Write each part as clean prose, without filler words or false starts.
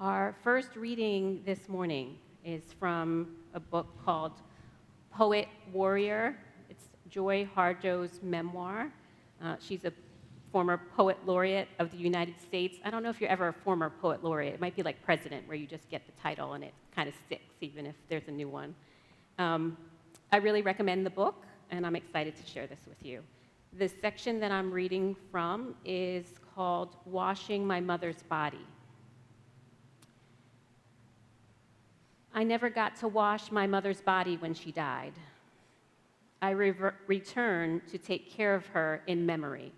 Our first reading this morning is from a book called Poet Warrior. It's Joy Harjo's memoir. She's a former poet laureate of the United States. I don't know if you're ever a former poet laureate. It might be like president, where you just get the title and it kind of sticks, even if there's a new one. I really recommend the book, and I'm excited to share this with you. The section that I'm reading from is called Washing My Mother's Body. I never got to wash my mother's body when she died. I return to take care of her in memory.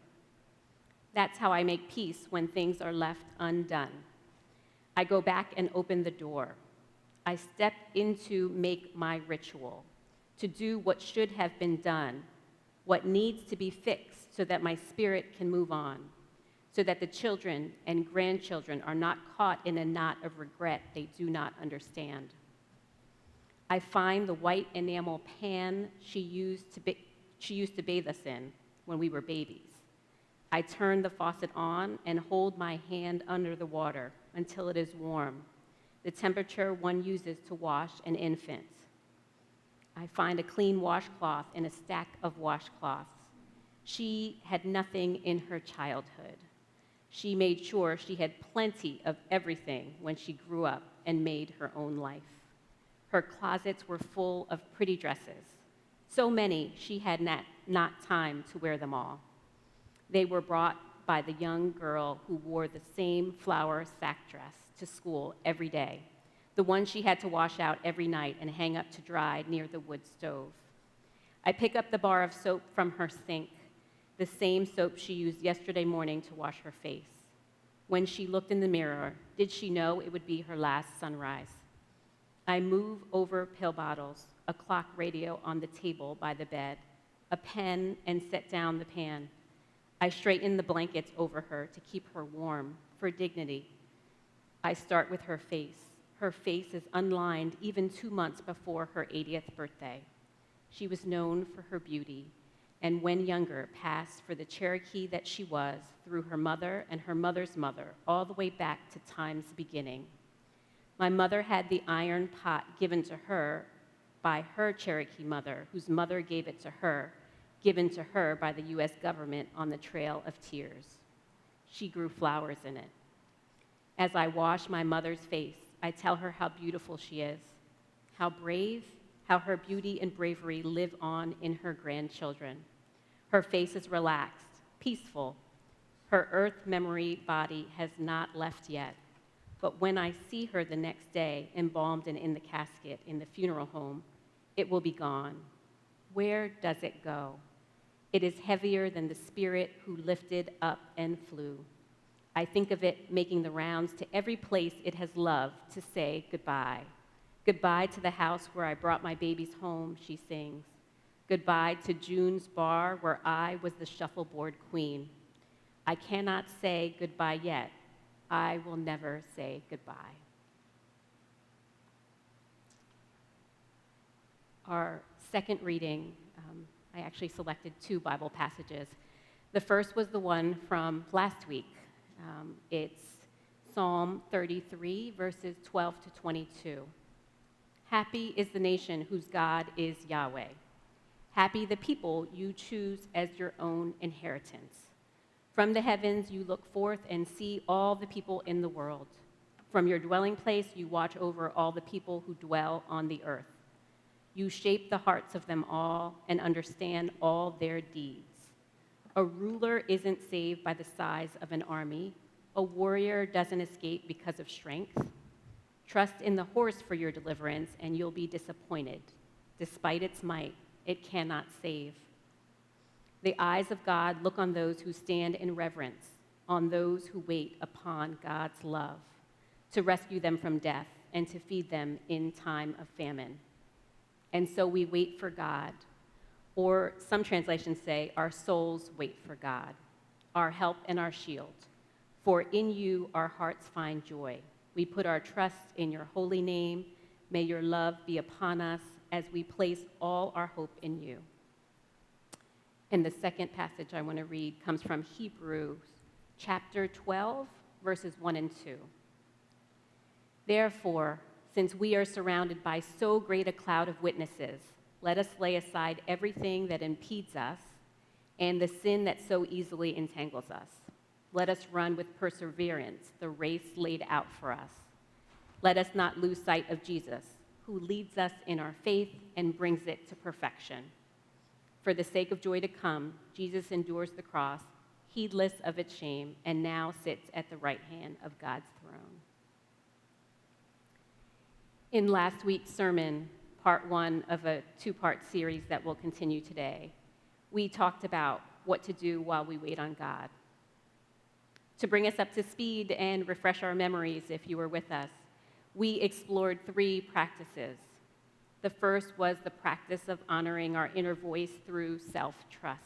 That's how I make peace when things are left undone. I go back and open the door. I step into make my ritual, to do what should have been done, what needs to be fixed so that my spirit can move on, so that the children and grandchildren are not caught in a knot of regret they do not understand. I find the white enamel pan she used to bathe us in when we were babies. I turn the faucet on and hold my hand under the water until it is warm, the temperature one uses to wash an infant. I find a clean washcloth in a stack of washcloths. She had nothing in her childhood. She made sure she had plenty of everything when she grew up and made her own life. Her closets were full of pretty dresses, so many she had not time to wear them all. They were brought by the young girl who wore the same flower sack dress to school every day, the one she had to wash out every night and hang up to dry near the wood stove. I pick up the bar of soap from her sink, the same soap she used yesterday morning to wash her face. When she looked in the mirror, did she know it would be her last sunrise? I move over pill bottles, a clock radio on the table by the bed, a pen, and set down the pan. I straighten the blankets over her to keep her warm, for dignity. I start with her face. Her face is unlined even 2 months before her 80th birthday. She was known for her beauty, and when younger, passed for the Cherokee that she was through her mother and her mother's mother, all the way back to time's beginning. My mother had the iron pot given to her by her Cherokee mother, whose mother gave it to her, given to her by the U.S. government on the Trail of Tears. She grew flowers in it. As I wash my mother's face, I tell her how beautiful she is, how brave, how her beauty and bravery live on in her grandchildren. Her face is relaxed, peaceful. Her earth memory body has not left yet. But when I see her the next day, embalmed and in the casket in the funeral home, it will be gone. Where does it go? It is heavier than the spirit who lifted up and flew. I think of it making the rounds to every place it has loved to say goodbye. Goodbye to the house where I brought my babies home, she sings. Goodbye to June's bar where I was the shuffleboard queen. I cannot say goodbye yet. I will never say goodbye. Our second reading, I actually selected 2 Bible passages. The first was the one from last week. It's Psalm 33, verses 12 to 22. Happy is the nation whose God is Yahweh. Happy the people you choose as your own inheritance. From the heavens you look forth and see all the people in the world. From your dwelling place you watch over all the people who dwell on the earth. You shape the hearts of them all and understand all their deeds. A ruler isn't saved by the size of an army. A warrior doesn't escape because of strength. Trust in the horse for your deliverance and you'll be disappointed. Despite its might, it cannot save. The eyes of God look on those who stand in reverence, on those who wait upon God's love, to rescue them from death and to feed them in time of famine. And so we wait for God, or some translations say, our souls wait for God, our help and our shield. For in you our hearts find joy. We put our trust in your holy name. May your love be upon us as we place all our hope in you. And the second passage I want to read comes from Hebrews chapter 12, verses 1 and 2. Therefore, since we are surrounded by so great a cloud of witnesses, let us lay aside everything that impedes us and the sin that so easily entangles us. Let us run with perseverance the race laid out for us. Let us not lose sight of Jesus, who leads us in our faith and brings it to perfection. For the sake of joy to come, Jesus endures the cross, heedless of its shame, and now sits at the right hand of God's throne. In last week's sermon, part one of a two-part series that will continue today, we talked about what to do while we wait on God. To bring us up to speed and refresh our memories, if you were with us, we explored three practices. The first was the practice of honoring our inner voice through self-trust.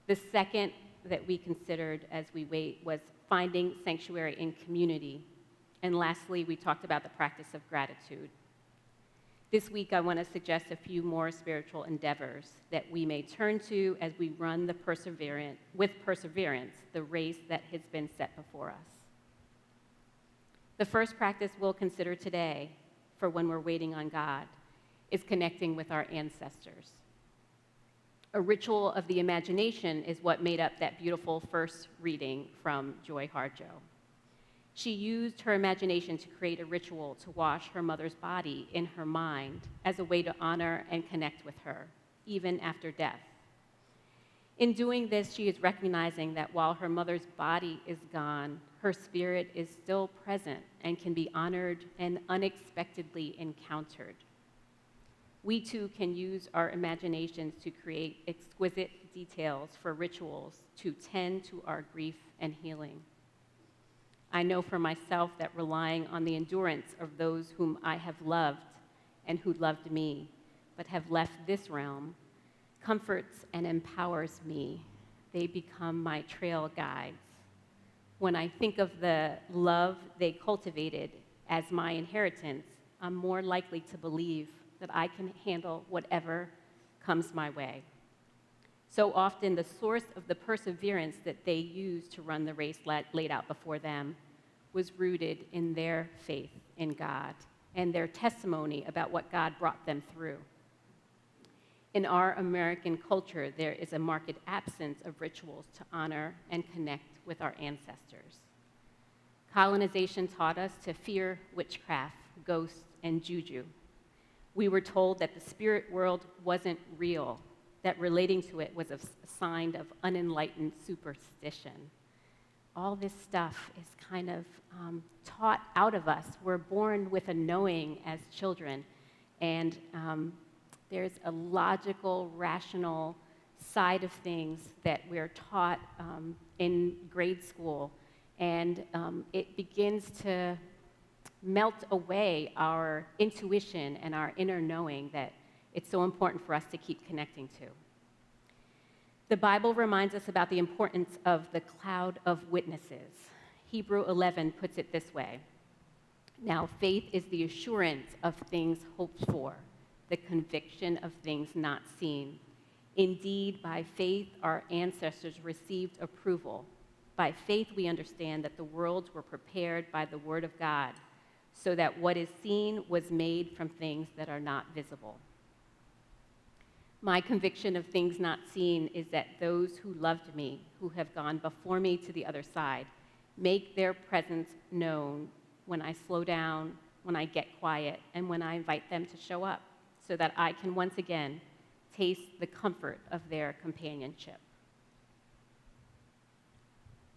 The second that we considered as we wait was finding sanctuary in community. And lastly, we talked about the practice of gratitude. This week, I want to suggest a few more spiritual endeavors that we may turn to as we run with perseverance the race that has been set before us. The first practice we'll consider today for when we're waiting on God is connecting with our ancestors. A ritual of the imagination is what made up that beautiful first reading from Joy Harjo. She used her imagination to create a ritual to wash her mother's body in her mind as a way to honor and connect with her, even after death. In doing this, she is recognizing that while her mother's body is gone, her spirit is still present and can be honored and unexpectedly encountered. We too can use our imaginations to create exquisite details for rituals to tend to our grief and healing. I know for myself that relying on the endurance of those whom I have loved and who loved me, but have left this realm, comforts and empowers me. They become my trail guides. When I think of the love they cultivated as my inheritance, I'm more likely to believe that I can handle whatever comes my way. So often, the source of the perseverance that they used to run the race laid out before them was rooted in their faith in God and their testimony about what God brought them through. In our American culture, there is a marked absence of rituals to honor and connect with our ancestors. Colonization taught us to fear witchcraft, ghosts, and juju. We were told that the spirit world wasn't real, that relating to it was a sign of unenlightened superstition. All this stuff is kind of taught out of us. We're born with a knowing as children, and there's a logical, rational side of things that we're taught in grade school, and it begins to melt away our intuition and our inner knowing that it's so important for us to keep connecting to. The Bible reminds us about the importance of the cloud of witnesses. Hebrew 11 puts it this way: now faith is the assurance of things hoped for, the conviction of things not seen. Indeed, by faith our ancestors received approval. By faith we understand that the worlds were prepared by the word of God, so that what is seen was made from things that are not visible. My conviction of things not seen is that those who loved me, who have gone before me to the other side, make their presence known when I slow down, when I get quiet, and when I invite them to show up, so that I can once again taste the comfort of their companionship.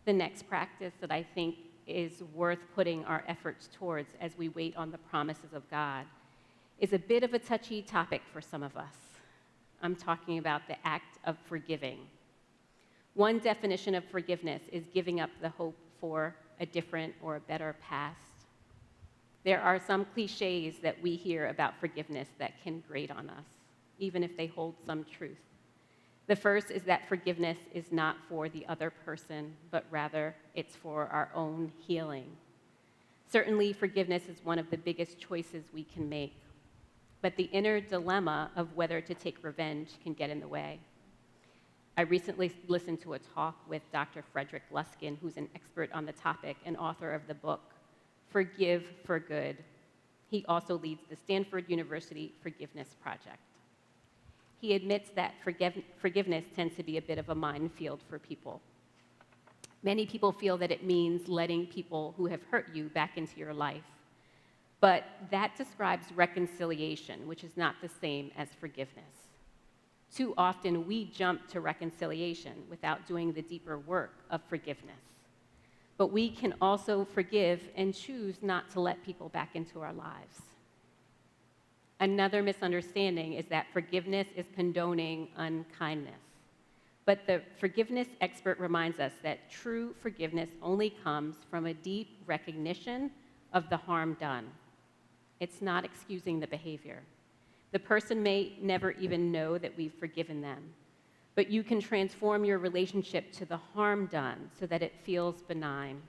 The next practice that I think is worth putting our efforts towards as we wait on the promises of God is a bit of a touchy topic for some of us. I'm talking about the act of forgiving. One definition of forgiveness is giving up the hope for a different or a better past. There are some cliches that we hear about forgiveness that can grate on us, even if they hold some truth. The first is that forgiveness is not for the other person, but rather it's for our own healing. Certainly, forgiveness is one of the biggest choices we can make, but the inner dilemma of whether to take revenge can get in the way. I recently listened to a talk with Dr. Frederick Luskin, who's an expert on the topic and author of the book Forgive for Good. He also leads the Stanford University Forgiveness Project. He admits that forgiveness tends to be a bit of a minefield for people. Many people feel that it means letting people who have hurt you back into your life. But that describes reconciliation, which is not the same as forgiveness. Too often, we jump to reconciliation without doing the deeper work of forgiveness. But we can also forgive and choose not to let people back into our lives. Another misunderstanding is that forgiveness is condoning unkindness. But the forgiveness expert reminds us that true forgiveness only comes from a deep recognition of the harm done. It's not excusing the behavior. The person may never even know that we've forgiven them, but you can transform your relationship to the harm done so that it feels benign.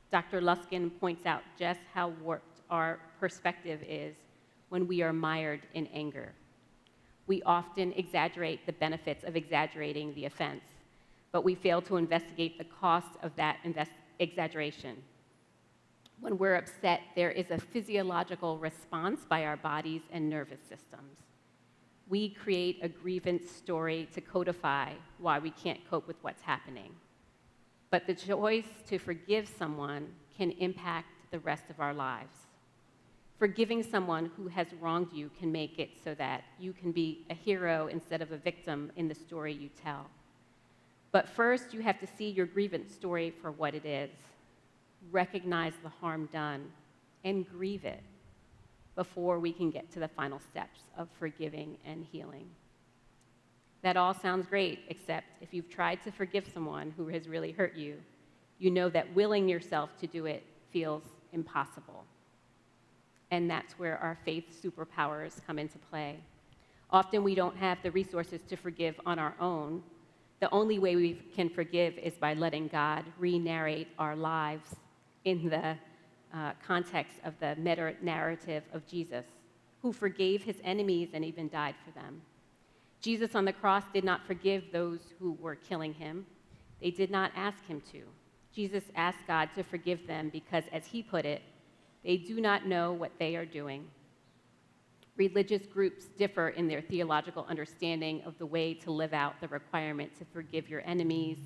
Dr. Luskin points out just how warped our perspective is when we are mired in anger. We often exaggerate the benefits of exaggerating the offense, but we fail to investigate the cost of that exaggeration. When we're upset, there is a physiological response by our bodies and nervous systems. We create a grievance story to codify why we can't cope with what's happening. But the choice to forgive someone can impact the rest of our lives. Forgiving someone who has wronged you can make it so that you can be a hero instead of a victim in the story you tell. But first, you have to see your grievance story for what it is. Recognize the harm done and grieve it before we can get to the final steps of forgiving and healing. That all sounds great, except if you've tried to forgive someone who has really hurt you, you know that willing yourself to do it feels impossible. And that's where our faith superpowers come into play. Often we don't have the resources to forgive on our own. The only way we can forgive is by letting God re-narrate our lives in the context of the meta-narrative of Jesus, who forgave his enemies and even died for them. Jesus on the cross did not forgive those who were killing him. They did not ask him to. Jesus asked God to forgive them because, as he put it, they do not know what they are doing. Religious groups differ in their theological understanding of the way to live out the requirement to forgive your enemies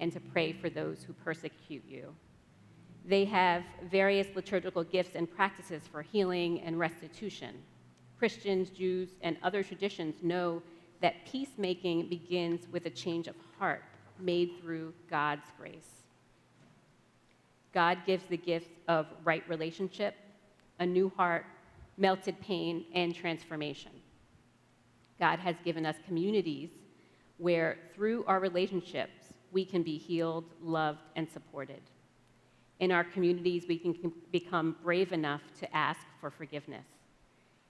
and to pray for those who persecute you. They have various liturgical gifts and practices for healing and restitution. Christians, Jews, and other traditions know that peacemaking begins with a change of heart made through God's grace. God gives the gift of right relationship, a new heart, melted pain, and transformation. God has given us communities where, through our relationships, we can be healed, loved, and supported. In our communities, we can become brave enough to ask for forgiveness,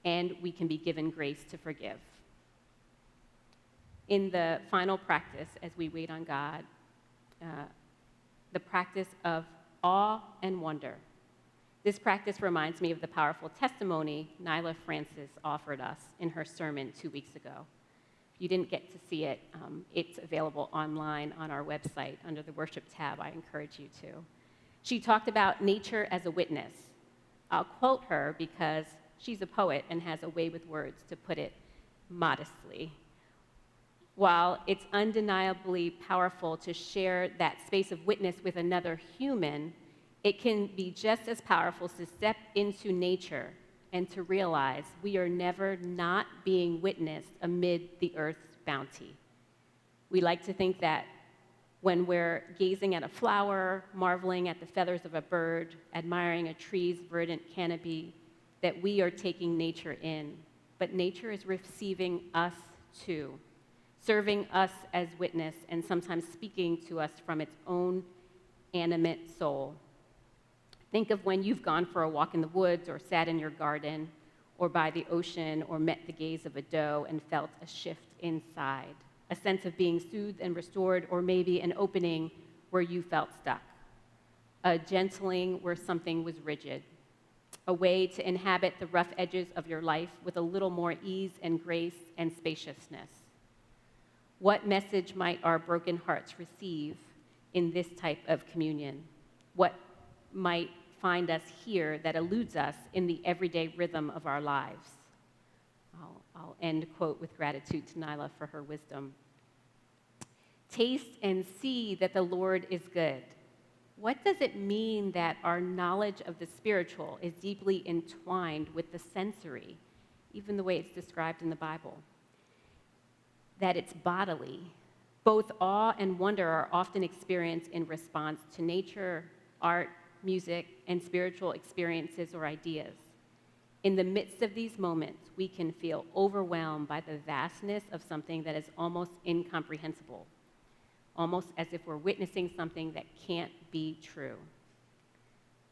and we can be given grace to forgive. In the final practice, as we wait on God, the practice of awe and wonder. This practice reminds me of the powerful testimony Nyla Francis offered us in her sermon 2 weeks ago. If you didn't get to see it, it's available online on our website under the worship tab. I encourage you to. She talked about nature as a witness. I'll quote her because she's a poet and has a way with words, to put it modestly. While it's undeniably powerful to share that space of witness with another human, it can be just as powerful to step into nature and to realize we are never not being witnessed amid the earth's bounty. We like to think that when we're gazing at a flower, marveling at the feathers of a bird, admiring a tree's verdant canopy, that we are taking nature in. But nature is receiving us too, serving us as witness, and sometimes speaking to us from its own animate soul. Think of when you've gone for a walk in the woods, or sat in your garden, or by the ocean, or met the gaze of a doe and felt a shift inside, a sense of being soothed and restored, or maybe an opening where you felt stuck, a gentling where something was rigid, a way to inhabit the rough edges of your life with a little more ease and grace and spaciousness. What message might our broken hearts receive in this type of communion? What might find us here that eludes us in the everyday rhythm of our lives. I'll end quote with gratitude to Nyla for her wisdom. Taste and see that the Lord is good. What does it mean that our knowledge of the spiritual is deeply entwined with the sensory, even the way it's described in the Bible? That it's bodily. Both awe and wonder are often experienced in response to nature, art, music, and spiritual experiences or ideas. In the midst of these moments, we can feel overwhelmed by the vastness of something that is almost incomprehensible, almost as if we're witnessing something that can't be true.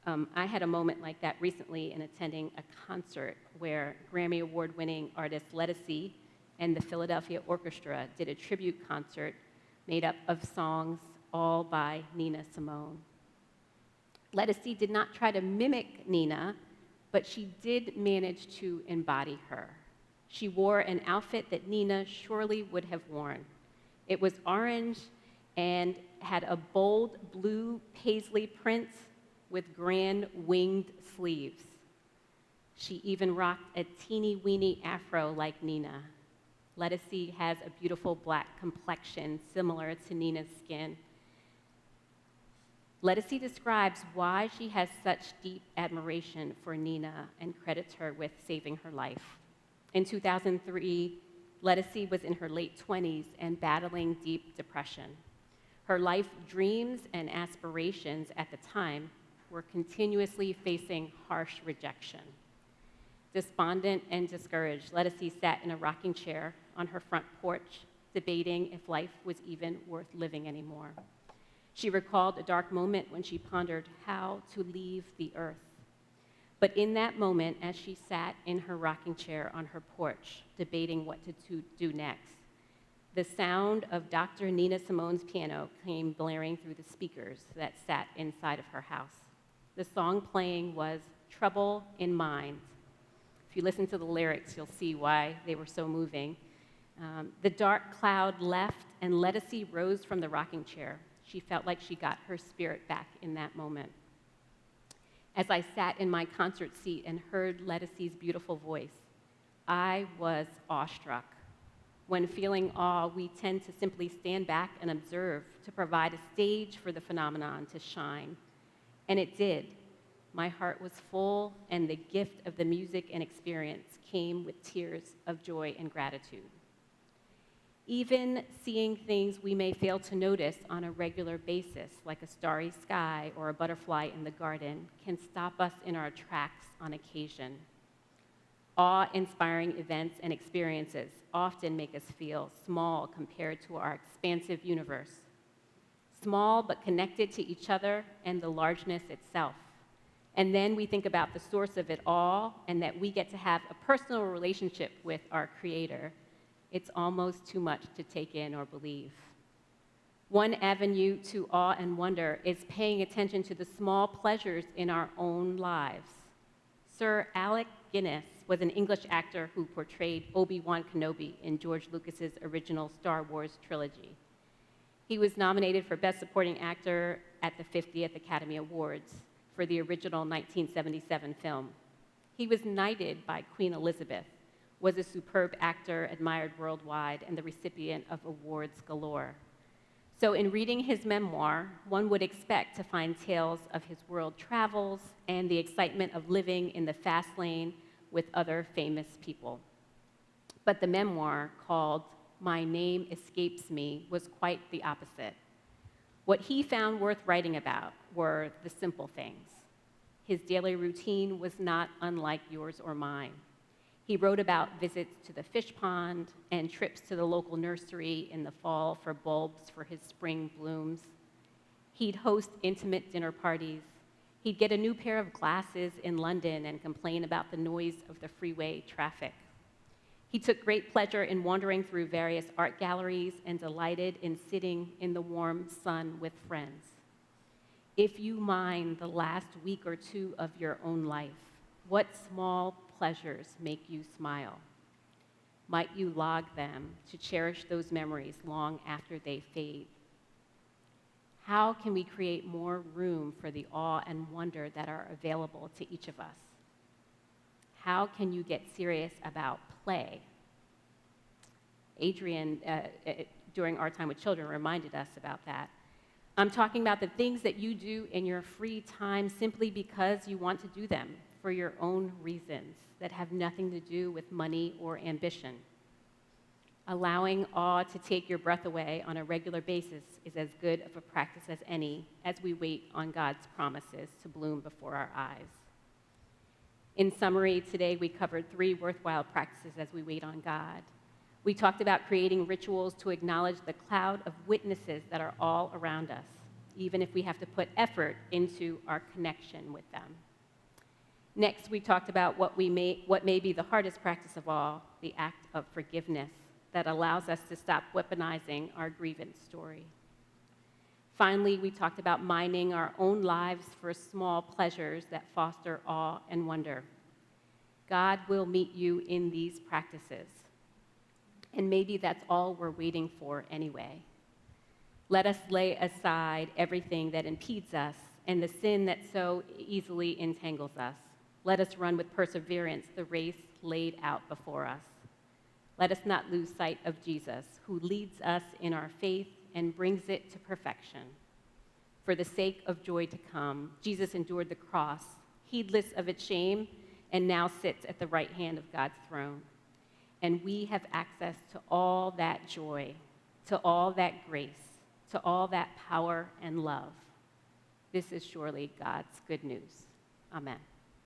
I had a moment like that recently in attending a concert where Grammy Award-winning artist Lettucey and the Philadelphia Orchestra did a tribute concert made up of songs all by Nina Simone. Lettucey did not try to mimic Nina, but she did manage to embody her. She wore an outfit that Nina surely would have worn. It was orange and had a bold blue paisley print with grand winged sleeves. She even rocked a teeny-weeny afro like Nina. Lettucey has a beautiful black complexion similar to Nina's skin. Lettucey describes why she has such deep admiration for Nina and credits her with saving her life. In 2003, Lettucey was in her late 20s and battling deep depression. Her life dreams and aspirations at the time were continuously facing harsh rejection. Despondent and discouraged, Lettucey sat in a rocking chair on her front porch, debating if life was even worth living anymore. She recalled a dark moment when she pondered how to leave the earth. But in that moment, as she sat in her rocking chair on her porch, debating what to do next, the sound of Dr. Nina Simone's piano came blaring through the speakers that sat inside of her house. The song playing was Trouble in Mind. If you listen to the lyrics, you'll see why they were so moving. The dark cloud left, and Lettucey rose from the rocking chair. She felt like she got her spirit back in that moment. As I sat in my concert seat and heard Lettucey's beautiful voice, I was awestruck. When feeling awe, we tend to simply stand back and observe to provide a stage for the phenomenon to shine. And it did. My heart was full, and the gift of the music and experience came with tears of joy and gratitude. Even seeing things we may fail to notice on a regular basis, like a starry sky or a butterfly in the garden, can stop us in our tracks on occasion. Awe-inspiring events and experiences often make us feel small compared to our expansive universe. Small but connected to each other and the largeness itself. And then we think about the source of it all and that we get to have a personal relationship with our Creator. It's almost too much to take in or believe. One avenue to awe and wonder is paying attention to the small pleasures in our own lives. Sir Alec Guinness was an English actor who portrayed Obi-Wan Kenobi in George Lucas's original Star Wars trilogy. He was nominated for Best Supporting Actor at the 50th Academy Awards for the original 1977 film. He was knighted by Queen Elizabeth, was a superb actor admired worldwide, and the recipient of awards galore. So in reading his memoir, one would expect to find tales of his world travels and the excitement of living in the fast lane with other famous people. But the memoir, called My Name Escapes Me, was quite the opposite. What he found worth writing about were the simple things. His daily routine was not unlike yours or mine. He wrote about visits to the fish pond and trips to the local nursery in the fall for bulbs for his spring blooms. He'd host intimate dinner parties. He'd get a new pair of glasses in London and complain about the noise of the freeway traffic. He took great pleasure in wandering through various art galleries and delighted in sitting in the warm sun with friends. If you mine the last week or two of your own life, what small pleasures make you smile? Might you log them to cherish those memories long after they fade? How can we create more room for the awe and wonder that are available to each of us? How can you get serious about play? Adrian, during our time with children, reminded us about that. I'm talking about the things that you do in your free time simply because you want to do them for your own reasons that have nothing to do with money or ambition. Allowing awe to take your breath away on a regular basis is as good of a practice as any as we wait on God's promises to bloom before our eyes. In summary, today we covered 3 worthwhile practices as we wait on God. We talked about creating rituals to acknowledge the cloud of witnesses that are all around us, even if we have to put effort into our connection with them. Next, we talked about what may be the hardest practice of all, the act of forgiveness that allows us to stop weaponizing our grievance story. Finally, we talked about mining our own lives for small pleasures that foster awe and wonder. God will meet you in these practices. And maybe that's all we're waiting for anyway. Let us lay aside everything that impedes us and the sin that so easily entangles us. Let us run with perseverance the race laid out before us. Let us not lose sight of Jesus, who leads us in our faith and brings it to perfection. For the sake of joy to come, Jesus endured the cross, heedless of its shame, and now sits at the right hand of God's throne. And we have access to all that joy, to all that grace, to all that power and love. This is surely God's good news. Amen.